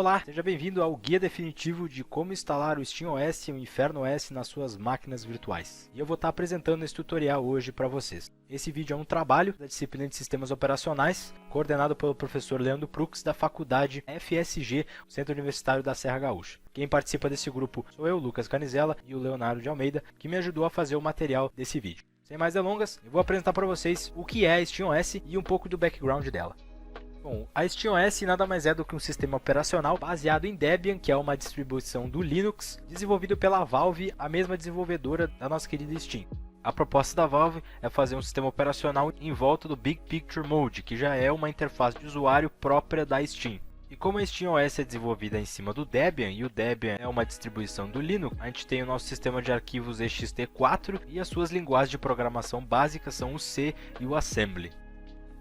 Olá, seja bem-vindo ao guia definitivo de como instalar o SteamOS e o InfernoOS nas suas máquinas virtuais. E eu vou estar apresentando esse tutorial hoje para vocês. Esse vídeo é um trabalho da disciplina de Sistemas Operacionais, coordenado pelo professor Leandro Prux, da faculdade FSG, Centro Universitário da Serra Gaúcha. Quem participa desse grupo sou eu, Lucas Canizella, e o Leonardo de Almeida, que me ajudou a fazer o material desse vídeo. Sem mais delongas, eu vou apresentar para vocês o que é a SteamOS e um pouco do background dela. Bom, a SteamOS nada mais é do que um sistema operacional baseado em Debian, que é uma distribuição do Linux, desenvolvido pela Valve, a mesma desenvolvedora da nossa querida Steam. A proposta da Valve é fazer um sistema operacional em volta do Big Picture Mode, que já é uma interface de usuário própria da Steam. E como a SteamOS é desenvolvida em cima do Debian, e o Debian é uma distribuição do Linux, a gente tem o nosso sistema de arquivos ext4 e as suas linguagens de programação básicas são o C e o Assembly.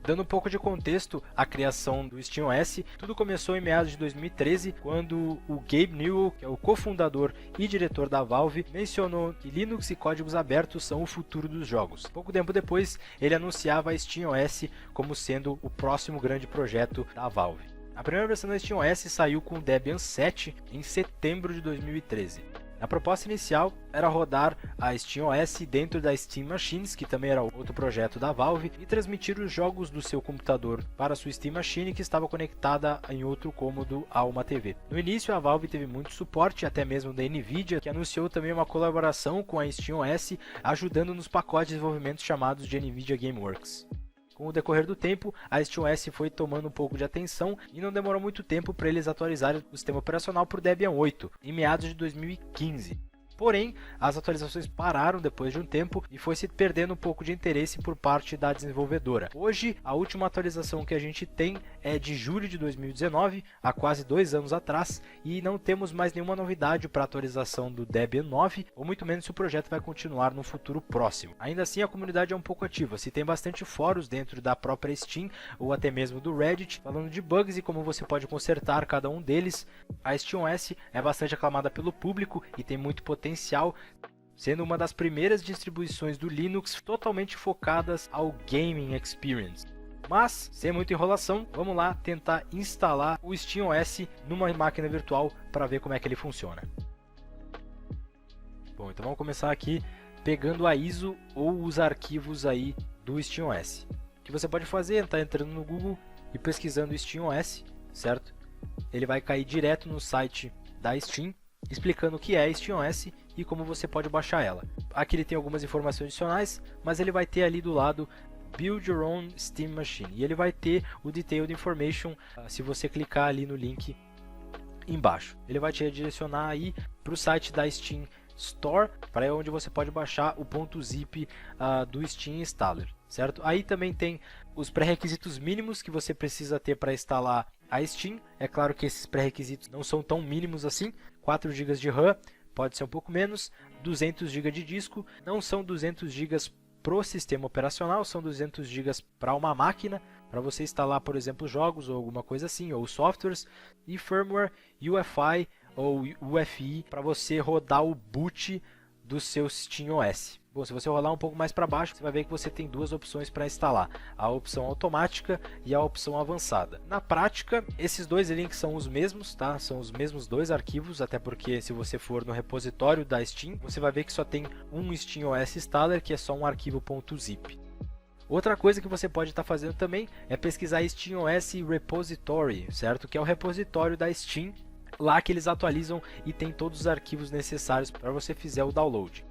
Dando um pouco de contexto à criação do SteamOS, tudo começou em meados de 2013, quando o Gabe Newell, que é o cofundador e diretor da Valve, mencionou que Linux e códigos abertos são o futuro dos jogos. Pouco tempo depois, ele anunciava a SteamOS como sendo o próximo grande projeto da Valve. A primeira versão da SteamOS saiu com o Debian 7 em setembro de 2013. A proposta inicial era rodar a SteamOS dentro da Steam Machines, que também era outro projeto da Valve, e transmitir os jogos do seu computador para a sua Steam Machine, que estava conectada em outro cômodo a uma TV. No início, a Valve teve muito suporte, até mesmo da Nvidia, que anunciou também uma colaboração com a SteamOS, ajudando nos pacotes de desenvolvimento chamados de Nvidia GameWorks. Com o decorrer do tempo, a SteamOS foi tomando um pouco de atenção e não demorou muito tempo para eles atualizarem o sistema operacional para o Debian 8, em meados de 2015. Porém, as atualizações pararam depois de um tempo e foi se perdendo um pouco de interesse por parte da desenvolvedora. Hoje, a última atualização que a gente tem é de julho de 2019, há quase 2 anos atrás, e não temos mais nenhuma novidade para a atualização do Debian 9, ou muito menos se o projeto vai continuar no futuro próximo. Ainda assim, a comunidade é um pouco ativa, se tem bastante fóruns dentro da própria Steam, ou até mesmo do Reddit, falando de bugs e como você pode consertar cada um deles. A SteamOS é bastante aclamada pelo público e tem muito potencial, sendo uma das primeiras distribuições do Linux totalmente focadas ao Gaming Experience. Mas, sem muita enrolação, vamos lá tentar instalar o SteamOS numa máquina virtual para ver como é que ele funciona. Bom, então vamos começar aqui pegando a ISO ou os arquivos aí do SteamOS. O que você pode fazer é estar entrando no Google e pesquisando SteamOS, certo? Ele vai cair direto no site da Steam, explicando o que é SteamOS e como você pode baixar ela. Aqui ele tem algumas informações adicionais, mas ele vai ter ali do lado Build Your Own Steam Machine, e ele vai ter o Detailed Information se você clicar ali no link embaixo. Ele vai te redirecionar aí para o site da Steam Store, para onde você pode baixar o .zip do Steam Installer, certo? Aí também tem os pré-requisitos mínimos que você precisa ter para instalar a Steam. É claro que esses pré-requisitos não são tão mínimos assim. 4 GB de RAM, pode ser um pouco menos, 200 GB de disco, não são 200 GB para o sistema operacional, são 200 GB para uma máquina, para você instalar, por exemplo, jogos ou alguma coisa assim, ou softwares, e firmware, UEFI ou UEFI para você rodar o boot do seu SteamOS. Bom, se você rolar um pouco mais para baixo, você vai ver que você tem duas opções para instalar, a opção automática e a opção avançada. Na prática, esses dois links são os mesmos, tá? São os mesmos dois arquivos, até porque se você for no repositório da Steam, você vai ver que só tem um SteamOS installer, que é só um arquivo .zip. Outra coisa que você pode estar fazendo também é pesquisar SteamOS Repository, certo? Que é o repositório da Steam, lá que eles atualizam e tem todos os arquivos necessários para você fizer o download.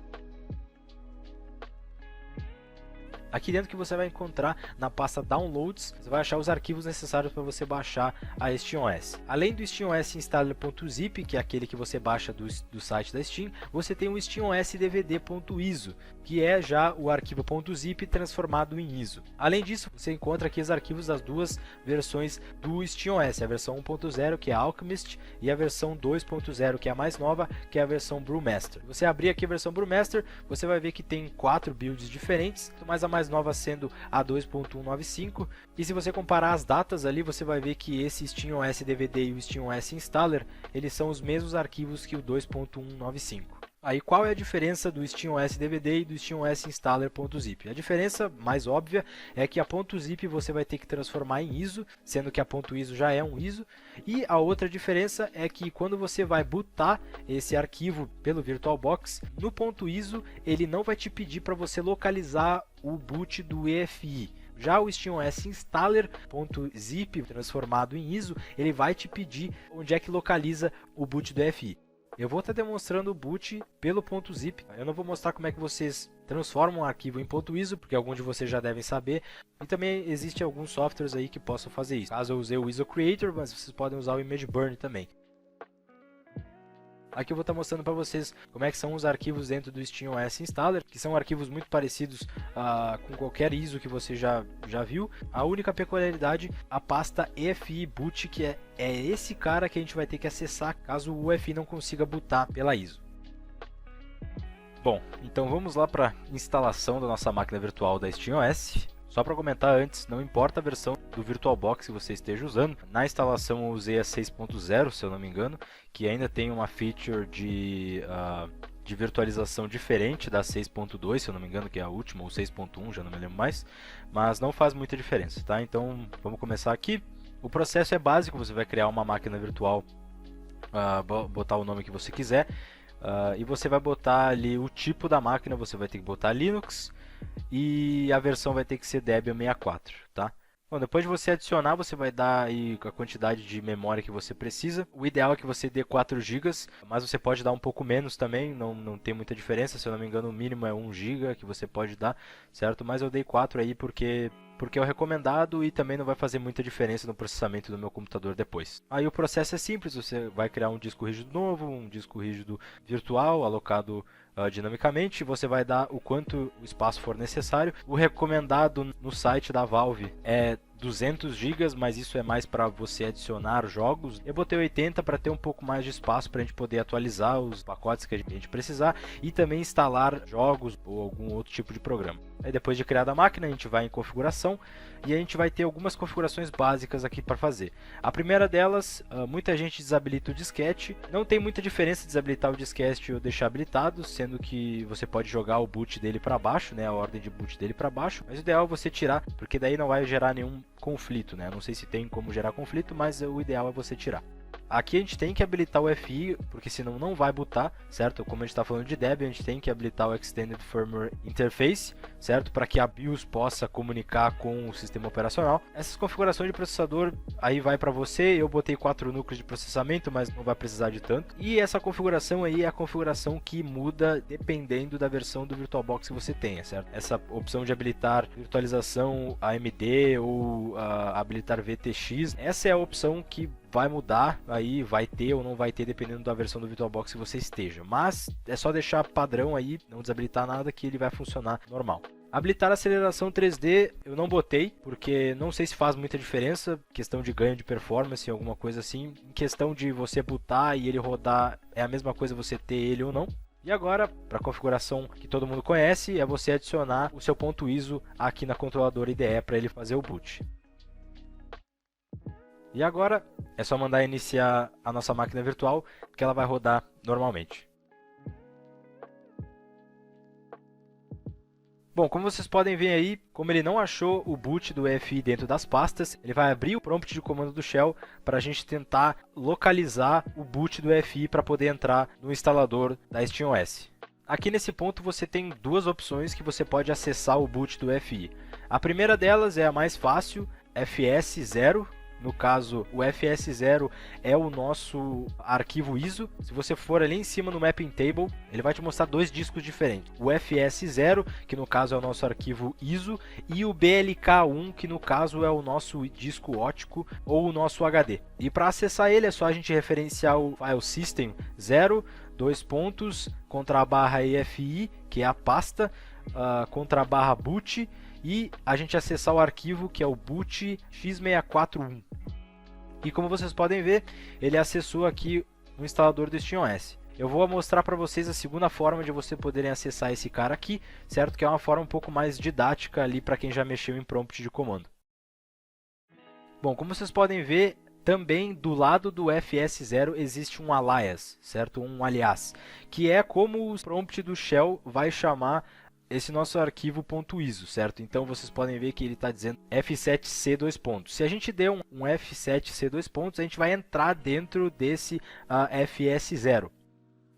Aqui dentro que você vai encontrar na pasta Downloads, você vai achar os arquivos necessários para você baixar a SteamOS. Além do SteamOS Installer.zip, que é aquele que você baixa do site da Steam, você tem o SteamOS DVD.iso, que é já o arquivo .zip transformado em ISO. Além disso, você encontra aqui os arquivos das duas versões do SteamOS, a versão 1.0, que é Alchemist, e a versão 2.0, que é a mais nova, que é a versão Brewmaster. Você abrir aqui a versão Brewmaster, você vai ver que tem 4 builds diferentes, mas a mais nova sendo a 2.195, e se você comparar as datas ali, você vai ver que esse SteamOS DVD e o SteamOS Installer, eles são os mesmos arquivos que o 2.195. Aí qual é a diferença do SteamOS DVD e do SteamOS Installer.zip? A diferença mais óbvia é que a .zip você vai ter que transformar em ISO, sendo que a .iso já é um ISO. E a outra diferença é que quando você vai bootar esse arquivo pelo VirtualBox, no .iso ele não vai te pedir para você localizar o boot do EFI. Já o SteamOS Installer.zip, transformado em ISO, ele vai te pedir onde é que localiza o boot do EFI. Eu vou estar demonstrando o boot pelo .zip. Eu não vou mostrar como é que vocês transformam um arquivo em .iso, porque alguns de vocês já devem saber. E também existem alguns softwares aí que possam fazer isso. Caso eu usei o ISO Creator, mas vocês podem usar o Image Burn também. Aqui eu vou estar mostrando para vocês como é que são os arquivos dentro do SteamOS Installer, que são arquivos muito parecidos com qualquer ISO que você já viu. A única peculiaridade, a pasta EFI boot, que é esse cara que a gente vai ter que acessar caso o EFI não consiga bootar pela ISO. Bom, então vamos lá para a instalação da nossa máquina virtual da SteamOS. Só para comentar antes, não importa a versão do VirtualBox que você esteja usando. Na instalação eu usei a 6.0, se eu não me engano, que ainda tem uma feature de virtualização diferente da 6.2, se eu não me engano, que é a última, ou 6.1, já não me lembro mais. Mas não faz muita diferença, tá? Então vamos começar aqui. O processo é básico, você vai criar uma máquina virtual, botar o nome que você quiser. E você vai botar ali o tipo da máquina, você vai ter que botar Linux. E a versão vai ter que ser Debian 64, tá? Bom, depois de você adicionar, você vai dar aí a quantidade de memória que você precisa. O ideal é que você dê 4 GB, mas você pode dar um pouco menos também, não tem muita diferença. Se eu não me engano, o mínimo é 1 GB que você pode dar, certo? Mas eu dei 4 aí porque é o recomendado e também não vai fazer muita diferença no processamento do meu computador depois. Aí o processo é simples, você vai criar um disco rígido novo, um disco rígido virtual alocado dinamicamente, você vai dar o quanto o espaço for necessário. O recomendado no site da Valve é 200 GB, mas isso é mais para você adicionar jogos. Eu botei 80 para ter um pouco mais de espaço para a gente poder atualizar os pacotes que a gente precisar e também instalar jogos ou algum outro tipo de programa. Aí depois de criada a máquina, a gente vai em configuração e a gente vai ter algumas configurações básicas aqui para fazer. A primeira delas, muita gente desabilita o disquete. Não tem muita diferença desabilitar o disquete ou deixar habilitado, sendo que você pode jogar o boot dele para baixo, né, a ordem de boot dele para baixo. Mas o ideal é você tirar, porque daí não vai gerar nenhum conflito, né? Não sei se tem como gerar conflito, mas o ideal é você tirar. Aqui a gente tem que habilitar o FI, porque senão não vai bootar, certo? Como a gente está falando de Debian, a gente tem que habilitar o Extended Firmware Interface, certo? Para que a BIOS possa comunicar com o sistema operacional. Essas configurações de processador aí vai para você. Eu botei 4 núcleos de processamento, mas não vai precisar de tanto. E essa configuração aí é a configuração que muda dependendo da versão do VirtualBox que você tenha, certo? Essa opção de habilitar virtualização AMD ou habilitar VTX, essa é a opção que vai mudar, aí vai ter ou não vai ter dependendo da versão do VirtualBox que você esteja, mas é só deixar padrão aí, não desabilitar nada que ele vai funcionar normal. Habilitar aceleração 3D eu não botei, porque não sei se faz muita diferença, questão de ganho de performance, alguma coisa assim, em questão de você botar e ele rodar, é a mesma coisa você ter ele ou não. E agora, para a configuração que todo mundo conhece, é você adicionar o seu .iso aqui na controladora IDE para ele fazer o boot. E agora é só mandar iniciar a nossa máquina virtual que ela vai rodar normalmente. Bom, como vocês podem ver aí, como ele não achou o boot do EFI dentro das pastas, ele vai abrir o prompt de comando do shell para a gente tentar localizar o boot do EFI para poder entrar no instalador da SteamOS. Aqui nesse ponto você tem duas opções que você pode acessar o boot do EFI. A primeira delas é a mais fácil, FS0. No caso, o FS0 é o nosso arquivo ISO. Se você for ali em cima no Mapping Table, ele vai te mostrar dois discos diferentes. O FS0, que no caso é o nosso arquivo ISO, e o BLK1, que no caso é o nosso disco óptico ou o nosso HD. E para acessar ele é só a gente referenciar o file system 0, /EFI, que é a pasta, /boot, e a gente acessar o arquivo que é o boot x641. E como vocês podem ver, ele acessou aqui o instalador do SteamOS. Eu vou mostrar para vocês a segunda forma de você poderem acessar esse cara aqui, certo? Que é uma forma um pouco mais didática ali para quem já mexeu em prompt de comando. Bom, como vocês podem ver, Também do lado do FS0 existe um alias, certo? Um alias, que é como o prompt do shell vai chamar esse nosso arquivo .iso, certo? Então vocês podem ver que ele está dizendo F7C dois pontos. Se a gente der um F7C dois pontos, a gente vai entrar dentro desse FS0.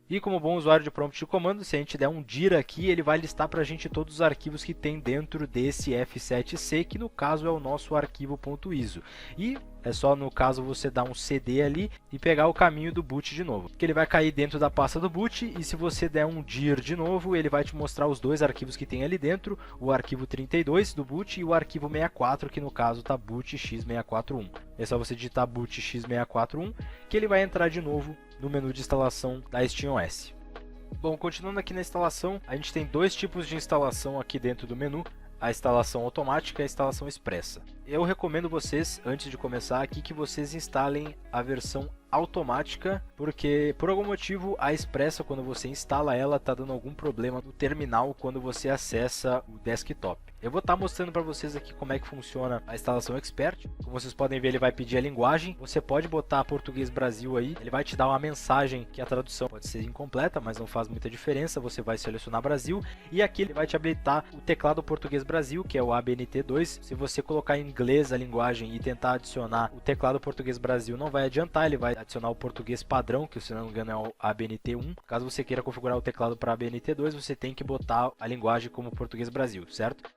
E como bom usuário de prompt de comando, se a gente der um dir aqui, ele vai listar para a gente todos os arquivos que tem dentro desse F7C, que no caso é o nosso arquivo .iso. E é só no caso você dar um cd ali e pegar o caminho do boot de novo, que ele vai cair dentro da pasta do boot, e se você der um dir de novo, ele vai te mostrar os dois arquivos que tem ali dentro, o arquivo 32 do boot e o arquivo 64, que no caso está boot x641. É só você digitar boot x641 que ele vai entrar de novo no menu de instalação da SteamOS. Bom, continuando aqui na instalação, a gente tem dois tipos de instalação aqui dentro do menu, a instalação automática e a instalação expressa. Eu recomendo vocês, antes de começar aqui, que vocês instalem a versão automática, porque por algum motivo a expressa, quando você instala ela, está dando algum problema no terminal quando você acessa o desktop. Eu vou estar mostrando para vocês aqui como é que funciona a instalação Expert. Como vocês podem ver, ele vai pedir a linguagem. Você pode botar português Brasil aí, ele vai te dar uma mensagem que a tradução pode ser incompleta, mas não faz muita diferença. Você vai selecionar Brasil e aqui ele vai te habilitar o teclado português Brasil, que é o ABNT2. Se você colocar em inglês a linguagem e tentar adicionar o teclado português Brasil, não vai adiantar, ele vai adicionar o português padrão, que se não me engano é o ABNT1. Caso você queira configurar o teclado para ABNT2, você tem que botar a linguagem como português Brasil, certo?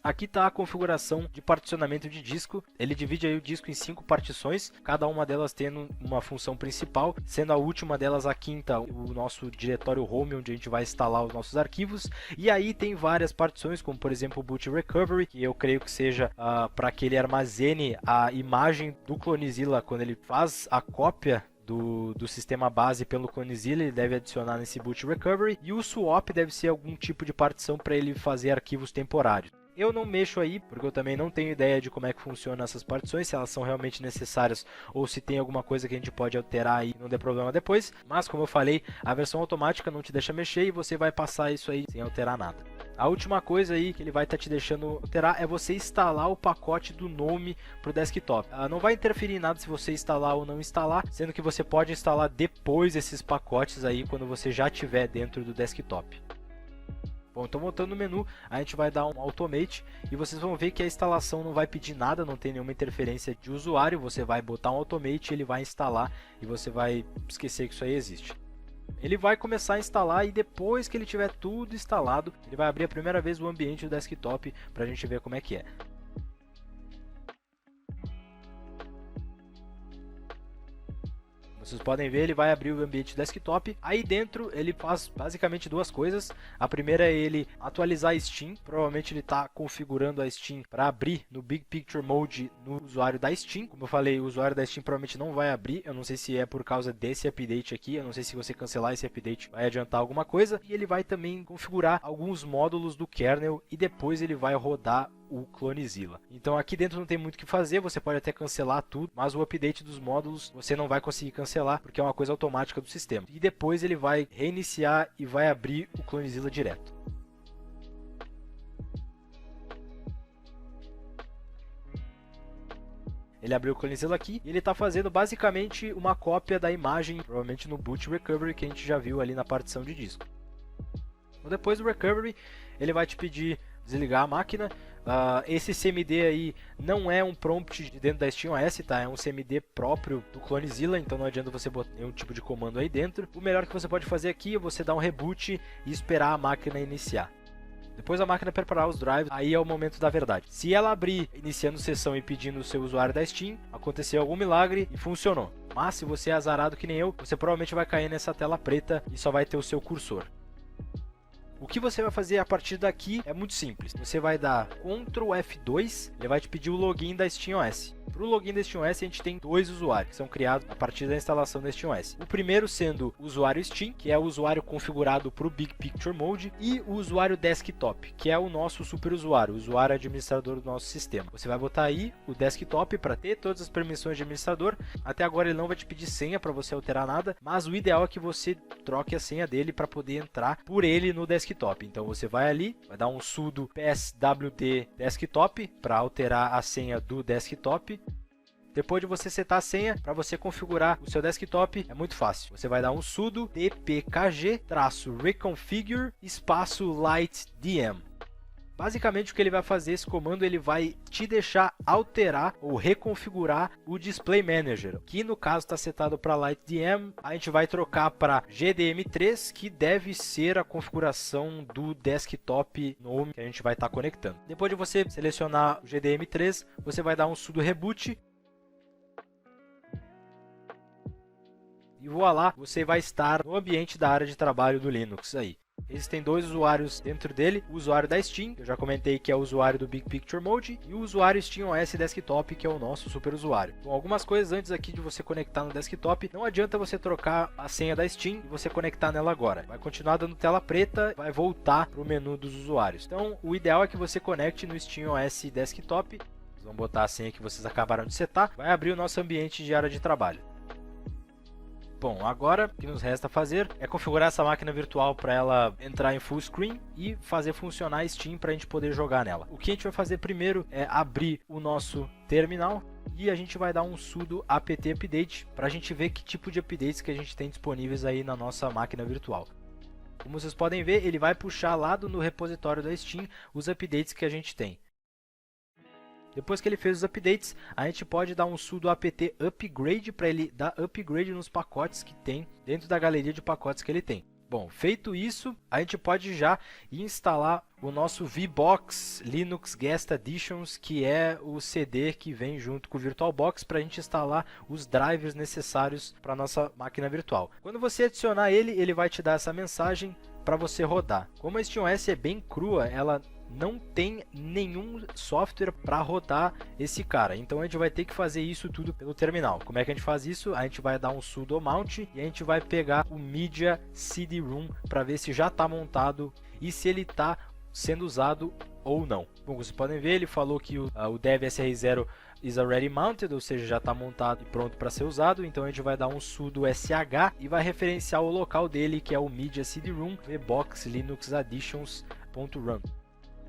Aqui está a configuração de particionamento de disco. Ele divide aí o disco em 5 partições, cada uma delas tendo uma função principal, sendo a última delas, a quinta, o nosso diretório home, onde a gente vai instalar os nossos arquivos. E aí tem várias partições, como por exemplo o boot recovery, que eu creio que seja para que ele armazene a imagem do Clonezilla quando ele faz a cópia do sistema base pelo Clonezilla, ele deve adicionar nesse boot recovery. E o swap deve ser algum tipo de partição para ele fazer arquivos temporários. Eu não mexo aí, porque eu também não tenho ideia de como é que funcionam essas partições, se elas são realmente necessárias ou se tem alguma coisa que a gente pode alterar aí e não der problema depois. Mas como eu falei, a versão automática não te deixa mexer e você vai passar isso aí sem alterar nada. A última coisa aí que ele vai estar te deixando alterar é você instalar o pacote do Gnome para o desktop. Não vai interferir em nada se você instalar ou não instalar, sendo que você pode instalar depois esses pacotes aí quando você já estiver dentro do desktop. Bom, então voltando no menu, a gente vai dar um Automate e vocês vão ver que a instalação não vai pedir nada, não tem nenhuma interferência de usuário. Você vai botar um Automate, ele vai instalar e você vai esquecer que isso aí existe. Ele vai começar a instalar e depois que ele tiver tudo instalado, ele vai abrir a primeira vez o ambiente do desktop para a gente ver como é que é. Vocês podem ver, ele vai abrir o ambiente desktop. Aí dentro ele faz basicamente duas coisas. A primeira é ele atualizar a Steam. Provavelmente ele está configurando a Steam para abrir no Big Picture Mode no usuário da Steam. Como eu falei, o usuário da Steam provavelmente não vai abrir. Eu não sei se é por causa desse update aqui. Eu não sei se você cancelar esse update vai adiantar alguma coisa. E ele vai também configurar alguns módulos do kernel e depois ele vai rodar o Clonezilla. Então aqui dentro não tem muito o que fazer, você pode até cancelar tudo, mas o update dos módulos você não vai conseguir cancelar, porque é uma coisa automática do sistema. E depois ele vai reiniciar e vai abrir o Clonezilla direto. Ele abriu o Clonezilla aqui e ele está fazendo basicamente uma cópia da imagem, provavelmente no boot recovery que a gente já viu ali na partição de disco. Depois do recovery, ele vai te pedir desligar a máquina. Esse CMD aí não é um prompt de dentro da SteamOS, tá? É um CMD próprio do Clonezilla, então não adianta você botar nenhum tipo de comando aí dentro. O melhor que você pode fazer aqui é você dar um reboot e esperar a máquina iniciar. Depois a máquina preparar os drives, aí é o momento da verdade. Se ela abrir iniciando sessão e pedindo o seu usuário da Steam, aconteceu algum milagre e funcionou. Mas se você é azarado que nem eu, você provavelmente vai cair nessa tela preta e só vai ter o seu cursor. O que você vai fazer a partir daqui é muito simples. Você vai dar Ctrl F2, ele vai te pedir o login da SteamOS. Para o login da SteamOS, a gente tem dois usuários que são criados a partir da instalação da SteamOS. O primeiro sendo o usuário Steam, que é o usuário configurado para o Big Picture Mode, e o usuário Desktop, que é o nosso super usuário, o usuário administrador do nosso sistema. Você vai botar aí o Desktop para ter todas as permissões de administrador. Até agora ele não vai te pedir senha para você alterar nada, mas o ideal é que você troque a senha dele para poder entrar por ele no desktop. Então você vai ali, vai dar um sudo pswd desktop para alterar a senha do desktop. Depois de você setar a senha, para você configurar o seu desktop, é muito fácil. Você vai dar um sudo dpkg-reconfigure espaço lightdm. Basicamente o que ele vai fazer, esse comando, ele vai te deixar alterar ou reconfigurar o Display Manager, que no caso está setado para LightDM, a gente vai trocar para GDM3, que deve ser a configuração do desktop nome que a gente vai estar conectando. Depois de você selecionar o GDM3, você vai dar um sudo reboot. E voilá, você vai estar no ambiente da área de trabalho do Linux aí. Existem dois usuários dentro dele, o usuário da Steam, que eu já comentei que é o usuário do Big Picture Mode, e o usuário SteamOS Desktop, que é o nosso super usuário. Bom, algumas coisas antes aqui de você conectar no desktop, não adianta você trocar a senha da Steam e você conectar nela agora. Vai continuar dando tela preta, vai voltar para o menu dos usuários. Então, o ideal é que você conecte no SteamOS Desktop, vamos botar a senha que vocês acabaram de setar, vai abrir o nosso ambiente de área de trabalho. Bom, agora o que nos resta fazer é configurar essa máquina virtual para ela entrar em full screen e fazer funcionar a Steam para a gente poder jogar nela. O que a gente vai fazer primeiro é abrir o nosso terminal e a gente vai dar um sudo apt update para a gente ver que tipo de updates que a gente tem disponíveis aí na nossa máquina virtual. Como vocês podem ver, ele vai puxar lá no repositório da Steam os updates que a gente tem. Depois que ele fez os updates, a gente pode dar um sudo apt upgrade para ele dar upgrade nos pacotes que tem dentro da galeria de pacotes que ele tem. Bom, feito isso, a gente pode já instalar o nosso VBox Linux Guest Editions, que é o CD que vem junto com o VirtualBox para a gente instalar os drivers necessários para a nossa máquina virtual. Quando você adicionar ele, ele vai te dar essa mensagem para você rodar. Como a SteamOS é bem crua, ela não tem nenhum software para rodar esse cara, então a gente vai ter que fazer isso tudo pelo terminal. Como é que a gente faz isso? A gente vai dar um sudo mount e a gente vai pegar o media cd-rom para ver se já está montado e se ele está sendo usado ou não. Bom, vocês podem ver, ele falou que o dev sr0 is already mounted, ou seja, já está montado e pronto para ser usado. Então a gente vai dar um sudo sh e vai referenciar o local dele, que é o media cd-rom vbox linux additions.run.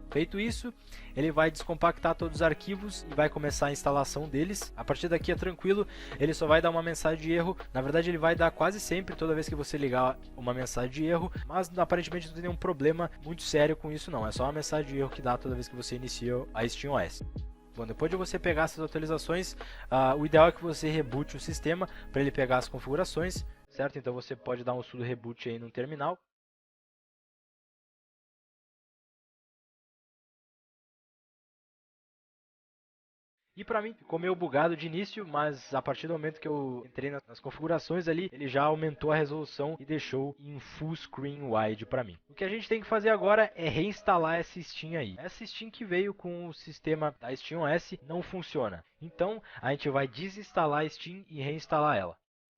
Feito isso, ele vai descompactar todos os arquivos e vai começar a instalação deles. A partir daqui é tranquilo, ele só vai dar uma mensagem de erro. Na verdade, ele vai dar quase sempre, toda vez que você ligar, uma mensagem de erro, mas aparentemente não tem nenhum problema muito sério com isso não. É só uma mensagem de erro que dá toda vez que você inicia a SteamOS. Bom, depois de você pegar essas atualizações, o ideal é que você reboot o sistema para ele pegar as configurações, certo? Então você pode dar um sudo reboot aí no terminal. E para mim ficou meio bugado de início, mas a partir do momento que eu entrei nas configurações ali, ele já aumentou a resolução e deixou em full screen wide para mim. O que a gente tem que fazer agora é reinstalar essa Steam aí. Essa Steam que veio com o sistema da SteamOS não funciona. Então a gente vai desinstalar a Steam e reinstalar ela.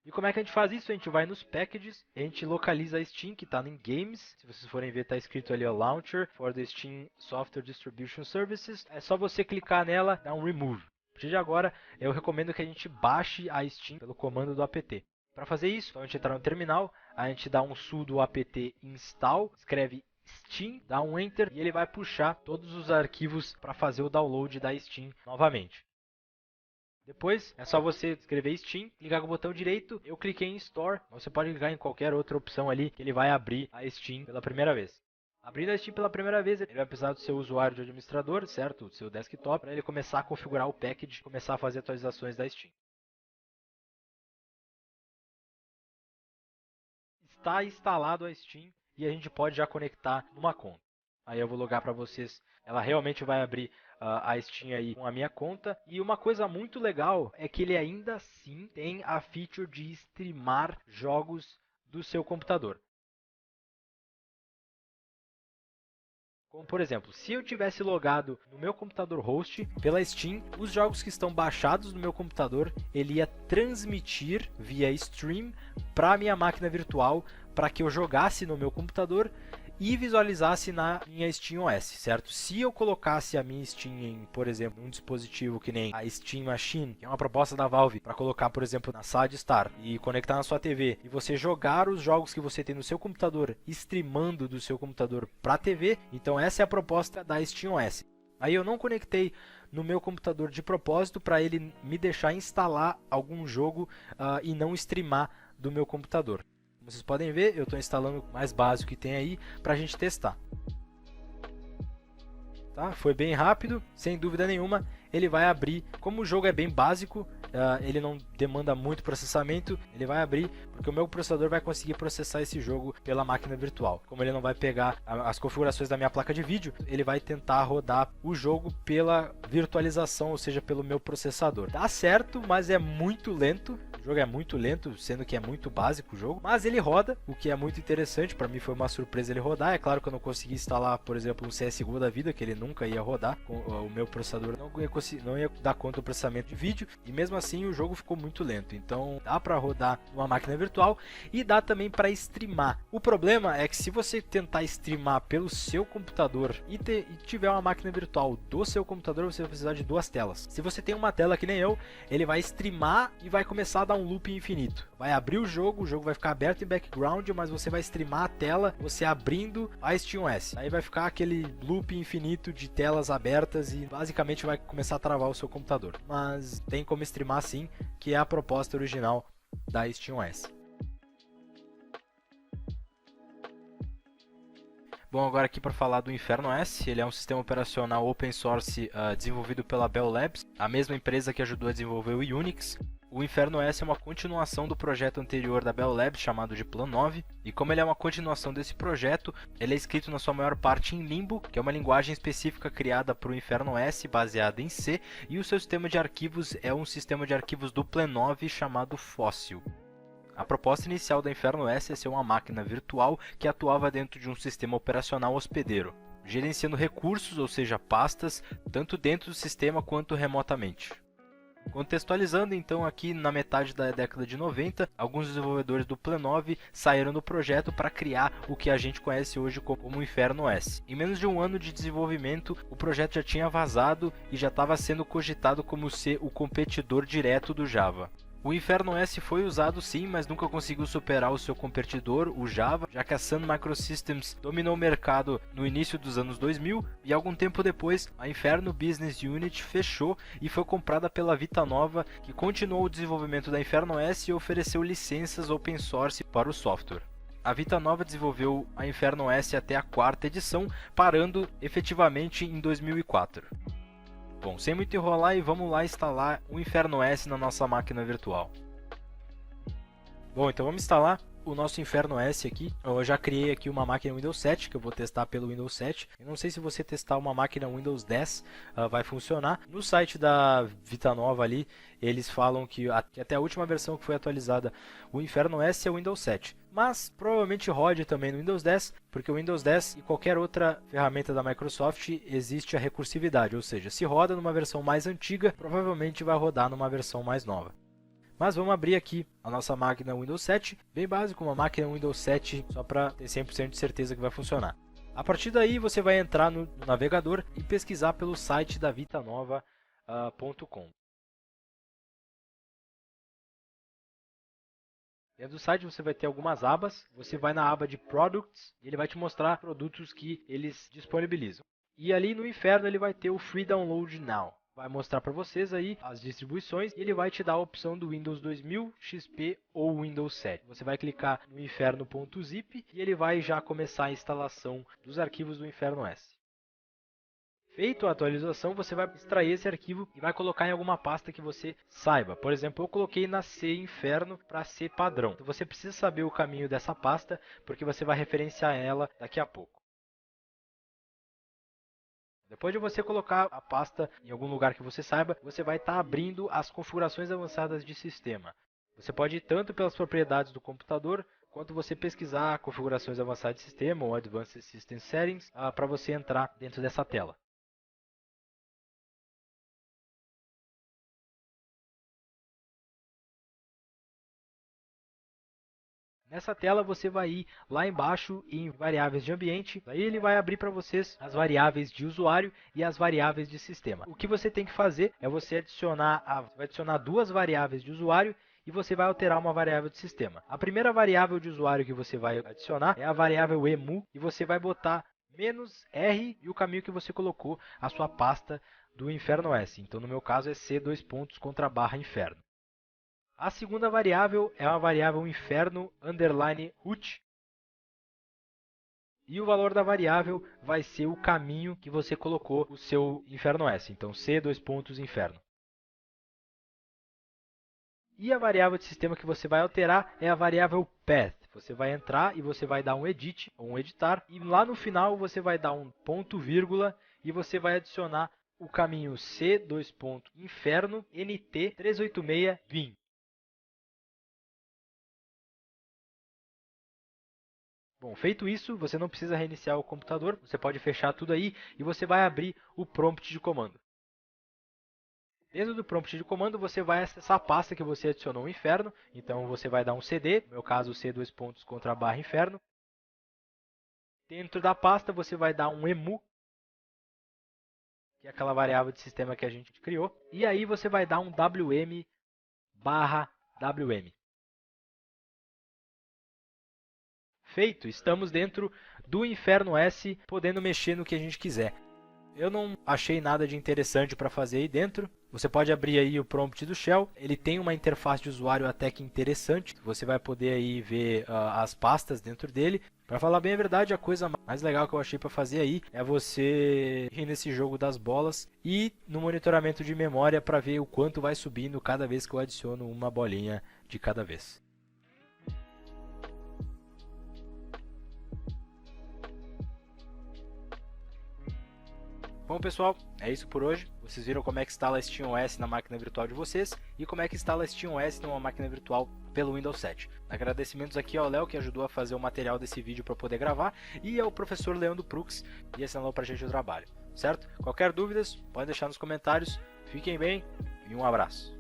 E como é que a gente faz isso? A gente vai nos packages, a gente localiza a Steam que está em Games. Se vocês forem ver, está escrito ali, ó, Launcher for the Steam Software Distribution Services. É só você clicar nela, dar um remove. A partir de agora, eu recomendo que a gente baixe a Steam pelo comando do apt. Para fazer isso, então a gente entra no terminal, a gente dá um sudo apt install, escreve Steam, dá um enter e ele vai puxar todos os arquivos para fazer o download da Steam novamente. Depois é só você escrever Steam, clicar com o botão direito, eu cliquei em Store, você pode clicar em qualquer outra opção ali que ele vai abrir a Steam pela primeira vez. Abrindo a Steam pela primeira vez, ele vai precisar do seu usuário de administrador, certo? Do seu desktop, para ele começar a configurar o package, começar a fazer atualizações da Steam. Está instalado a Steam e a gente pode já conectar numa conta. Aí eu vou logar para vocês, ela realmente vai abrir a Steam aí com a minha conta. E uma coisa muito legal é que ele ainda assim tem a feature de streamar jogos do seu computador. Como por exemplo, se eu tivesse logado no meu computador host pela Steam, os jogos que estão baixados no meu computador, ele ia transmitir via stream para a minha máquina virtual, para que eu jogasse no meu computador e visualizasse na minha SteamOS, certo? Se eu colocasse a minha Steam em, por exemplo, um dispositivo que nem a Steam Machine, que é uma proposta da Valve para colocar, por exemplo, na sala de estar e conectar na sua TV, e você jogar os jogos que você tem no seu computador, streamando do seu computador para a TV, então essa é a proposta da SteamOS. Aí eu não conectei no meu computador de propósito para ele me deixar instalar algum jogo e não streamar do meu computador. Como vocês podem ver, eu estou instalando o mais básico que tem aí para a gente testar. Tá? Foi bem rápido, sem dúvida nenhuma. Ele vai abrir, como o jogo é bem básico, ele não demanda muito processamento, ele vai abrir porque o meu processador vai conseguir processar esse jogo pela máquina virtual. Como ele não vai pegar as configurações da minha placa de vídeo, ele vai tentar rodar o jogo pela virtualização, ou seja, pelo meu processador. Dá certo, mas é muito lento. O jogo é muito lento, sendo que é muito básico o jogo, mas ele roda, o que é muito interessante. Para mim foi uma surpresa ele rodar. É claro que eu não consegui instalar, por exemplo, um CSGO da vida, que ele nunca ia rodar. O meu processador não ia dar conta do processamento de vídeo, e mesmo assim o jogo ficou muito lento. Então dá para rodar numa máquina virtual e dá também para streamar. O problema é que se você tentar streamar pelo seu computador e tiver uma máquina virtual do seu computador, você vai precisar de duas telas. Se você tem uma tela que nem eu, ele vai streamar e vai começar a dar um loop infinito. Vai abrir o jogo vai ficar aberto em background, mas você vai streamar a tela, você abrindo a SteamOS. Aí vai ficar aquele loop infinito de telas abertas e basicamente vai começar a travar o seu computador. Mas tem como streamar sim, que é a proposta original da SteamOS. Bom, agora aqui para falar do InfernoOS. Ele é um sistema operacional open source desenvolvido pela Bell Labs, a mesma empresa que ajudou a desenvolver o Unix. O InfernoOS é uma continuação do projeto anterior da Bell Labs, chamado de Plan 9, e como ele é uma continuação desse projeto, ele é escrito na sua maior parte em Limbo, que é uma linguagem específica criada para o InfernoOS, baseada em C, e o seu sistema de arquivos é um sistema de arquivos do Plan 9 chamado Fossil. A proposta inicial da InfernoOS é ser uma máquina virtual que atuava dentro de um sistema operacional hospedeiro, gerenciando recursos, ou seja, pastas, tanto dentro do sistema quanto remotamente. Contextualizando então, aqui na metade da década de 90, alguns desenvolvedores do Plan 9 saíram do projeto para criar o que a gente conhece hoje como InfernoOS. Em menos de um ano de desenvolvimento, o projeto já tinha vazado e já estava sendo cogitado como ser o competidor direto do Java. O InfernoOS foi usado sim, mas nunca conseguiu superar o seu competidor, o Java, já que a Sun Microsystems dominou o mercado no início dos anos 2000 e algum tempo depois a Inferno Business Unit fechou e foi comprada pela VitaNova, que continuou o desenvolvimento da InfernoOS e ofereceu licenças open source para o software. A VitaNova desenvolveu a InfernoOS até a 4ª edição, parando efetivamente em 2004. Bom, sem muito enrolar, e vamos lá instalar o InfernoOS na nossa máquina virtual. Bom, então vamos instalar o nosso InfernoOS aqui. Eu já criei aqui uma máquina Windows 7, que eu vou testar pelo Windows 7. Eu não sei se você testar uma máquina Windows 10 vai funcionar. No site da VitaNova ali, eles falam que até a última versão que foi atualizada, o InfernoOS é o Windows 7. Mas provavelmente rode também no Windows 10, porque o Windows 10 e qualquer outra ferramenta da Microsoft existe a recursividade, ou seja, se roda numa versão mais antiga, provavelmente vai rodar numa versão mais nova. Mas vamos abrir aqui a nossa máquina Windows 7, bem básico, uma máquina Windows 7 só para ter 100% de certeza que vai funcionar. A partir daí você vai entrar no navegador e pesquisar pelo site da vitanova.com. Dentro do site você vai ter algumas abas, você vai na aba de Products e ele vai te mostrar produtos que eles disponibilizam. E ali no Inferno ele vai ter o Free Download Now. Vai mostrar para vocês aí as distribuições e ele vai te dar a opção do Windows 2000, XP ou Windows 7. Você vai clicar no inferno.zip e ele vai já começar a instalação dos arquivos do InfernoOS. Feito a atualização, você vai extrair esse arquivo e vai colocar em alguma pasta que você saiba. Por exemplo, eu coloquei na C Inferno para C padrão. Então você precisa saber o caminho dessa pasta, porque você vai referenciar ela daqui a pouco. Depois de você colocar a pasta em algum lugar que você saiba, você vai estar abrindo as configurações avançadas de sistema. Você pode ir tanto pelas propriedades do computador, quanto você pesquisar configurações avançadas de sistema ou Advanced System Settings para você entrar dentro dessa tela. Nessa tela você vai ir lá embaixo em variáveis de ambiente, aí ele vai abrir para vocês as variáveis de usuário e as variáveis de sistema. O que você tem que fazer é você adicionar duas variáveis de usuário e você vai alterar uma variável de sistema. A primeira variável de usuário que você vai adicionar é a variável emu e você vai botar menos R e o caminho que você colocou a sua pasta do Inferno S. Então, no meu caso, é C _inferno. A segunda variável é uma variável inferno underline root. E o valor da variável vai ser o caminho que você colocou o seu Inferno S. Então, C _inferno. E a variável de sistema que você vai alterar é a variável path. Você vai entrar e você vai dar um edit ou um editar. E lá no final você vai dar um ponto vírgula e você vai adicionar o caminho C _inferno NT 386 vim. Bom, feito isso, você não precisa reiniciar o computador, você pode fechar tudo aí e você vai abrir o prompt de comando. Dentro do prompt de comando, você vai acessar a pasta que você adicionou o inferno, então você vai dar um cd, no meu caso C _inferno. Dentro da pasta, você vai dar um emu, que é aquela variável de sistema que a gente criou, e aí você vai dar um wm/wm. Feito, estamos dentro do Inferno S, podendo mexer no que a gente quiser. Eu não achei nada de interessante para fazer aí dentro. Você pode abrir aí o prompt do Shell. Ele tem uma interface de usuário até que interessante. Você vai poder aí ver as pastas dentro dele. Para falar bem a verdade, a coisa mais legal que eu achei para fazer aí é você ir nesse jogo das bolas e no monitoramento de memória para ver o quanto vai subindo cada vez que eu adiciono uma bolinha de cada vez. Bom pessoal, é isso por hoje. Vocês viram como é que instala SteamOS na máquina virtual de vocês e como é que instala SteamOS numa máquina virtual pelo Windows 7. Agradecimentos aqui ao Léo que ajudou a fazer o material desse vídeo para poder gravar e ao professor Leandro Prux que ensinou para a gente o trabalho, certo? Qualquer dúvidas, pode deixar nos comentários. Fiquem bem e um abraço.